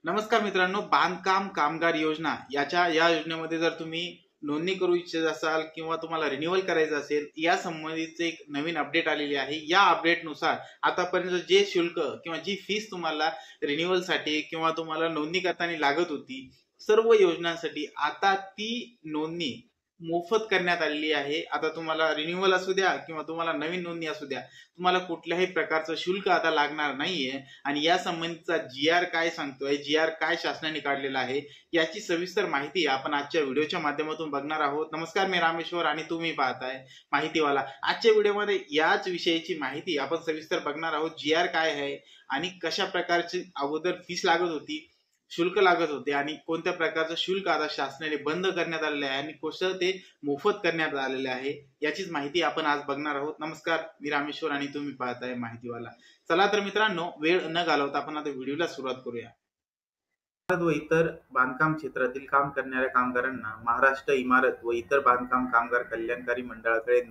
नमस्कार मित्रांनो, बांधकाम कामगार योजना या योजनेमध्ये जर तुम्ही नोंदणी करू इच्छित असाल किंवा तुम्हाला रिन्युअल करायचं असेल, या संबंधीचे एक नवीन अपडेट आलेली आहे। या अपडेटनुसार आतापर्यंत जे शुल्क किंवा जी फीस तुम्हाला रिन्युअलसाठी किंवा तुम्हाला नोंदणी करताना लागत होती, सर्व योजनांसाठी आता ती नोंदणी मोफत करण्यात आलेली आहे। आता तुम्हाला रिन्युअल असू द्या किंवा तुम्हाला नवीन नोंदणी असू द्या, तुम्हाला कुठल्याही प्रकारचं शुल्क आता लागणार नाहीये। आणि या संबंधीचा जी-आर काय सांगतोय, जी-आर काय शासनाने काढलेला आहे, याची सविस्तर माहिती आपण आजच्या व्हिडिओच्या माध्यमातून बघणार आहोत। नमस्कार, मी रामेश्वर आणि तुम्ही पाहताय माहितीवाला। आजच्या व्हिडिओमध्ये याच विषयाची माहिती आपण सविस्तर बघणार आहोत। जी-आर काय आहे आणि कशा प्रकारची अगोदर फीस लागत होती, शुल्क लागत होते आणि कोणत्या प्रकारचं शुल्क आता शासनाने बंद करण्यात आलेले आहे आणि कसं ते मोफत करण्यात आलेले आहे, याचीच माहिती आपण आज बघणार आहोत। नमस्कार, मी रामेश्वर आणि तुम्ही पाहताय माहितीवाला। चला तर मित्रांनो, वेळ न घालवता आपण आता व्हिडिओला सुरुवात करूया। इमारत व इतर बांधकाम क्षेत्रातील काम करणाऱ्या कामगारांना महाराष्ट्र इमारत व इतर बांधकाम कामगार कल्याणकारी मंडळाकडे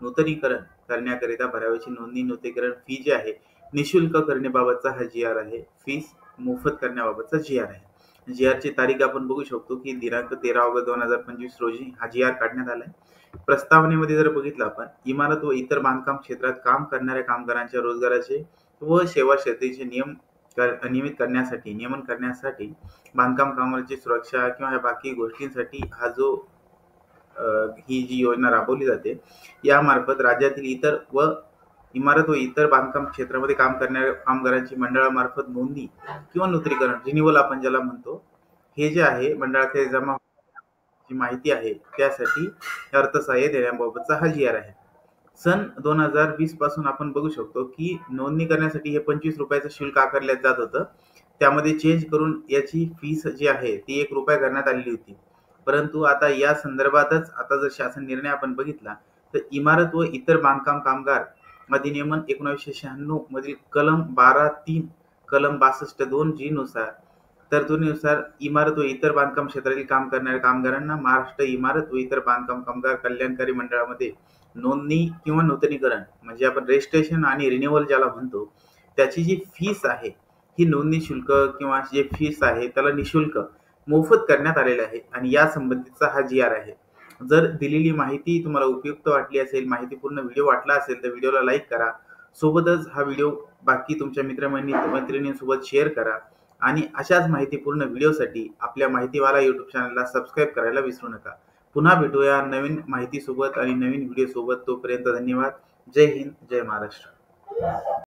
नूतनीकरण करण्याकरिता भरावयाची नोंदणी नूतनीकरण फी जी आहे निशुल्क करण्याबाबतचा हा जी-आर आहे। फीस मोफत करण्याबाबतचा जी-आर आहे। जी-आर ची तारीख आपण बघू शकतो की दिनांक 13 ऑगस्ट 2025 रोजी हा जी-आर काढण्यात आलाय। प्रस्तावनेमध्ये जर बघितलं आपण, इमारत व इतर बांधकाम क्षेत्रात काम करणाऱ्या कामगारांच्या रोजगाराचे व सेवा क्षेत्राचे नियमन करण्यासाठी बांधकाम कामगारांची सुरक्षा किंवा बाकी गोष्टींसाठी हा जो ही जी योजना राबवली जाते, यामार्फत राज्यातील इमारत व इतर बांधकाम क्षेत्रामध्ये काम करणाऱ्या कामगारांची मंडळामार्फत नोंदणी किंवा नूतनीकरण रिन्युअल आपण ज्याला म्हणतो, हे जे आहे मंडळाकडे जमा जी माहिती आहे त्यासाठी अर्थसहाय्य देण्याबाबतचा हा जी-आर आहे। सन 2020 पासून आपण बघू शकतो की नोंदणी करण्यासाठी हे 25 रुपयाचं शुल्क आकारले जात होतं। त्यामध्ये चेंज करून याची फीस जी आहे ती 1 रुपया करण्यात आलेली होती। परंतु आता या संदर्भातच आता जर शासन निर्णय आपण बघितला तर इमारत व इतर बांधकाम कामगार अधिनियमन 1996 मधील कलम 12(3) कलम 62(2) जी नुसार तरतुदीनुसार इमारत व इतर बांधकाम क्षेत्रातील काम करणाऱ्या कामगारांना महाराष्ट्र इमारत व इतर बांधकाम कामगार कल्याणकारी मंडळामध्ये नोंदणी किंवा नूतनीकरण म्हणजे आपण रजिस्ट्रेशन आणि रिन्युअल ज्याला म्हणतो, त्याची जी फीस आहे ही नोंदणी शुल्क किंवा जे फीस आहे त्याला निशुल्क मोफत करण्यात आलेले आहे आणि या संबंधीचा हा जी-आर आहे। जर दिलेली माहिती तुम्हाला उपयुक्त वाटली असेल, माहितीपूर्ण व्हिडिओ वाटला असेल तर व्हिडिओला लाईक करा। सोबतच हा व्हिडिओ बाकी तुमच्या मैत्रिणींसोबत शेअर करा आणि अशाच माहितीपूर्ण व्हिडिओसाठी आपल्या माहितीवाला YouTube चॅनलला सबस्क्राईब करायला विसरू नका। पुन्हा भेटूया नवीन माहिती सोबत आणि नवीन व्हिडिओ सोबत। तोपर्यंत धन्यवाद। जय हिंद, जय महाराष्ट्र।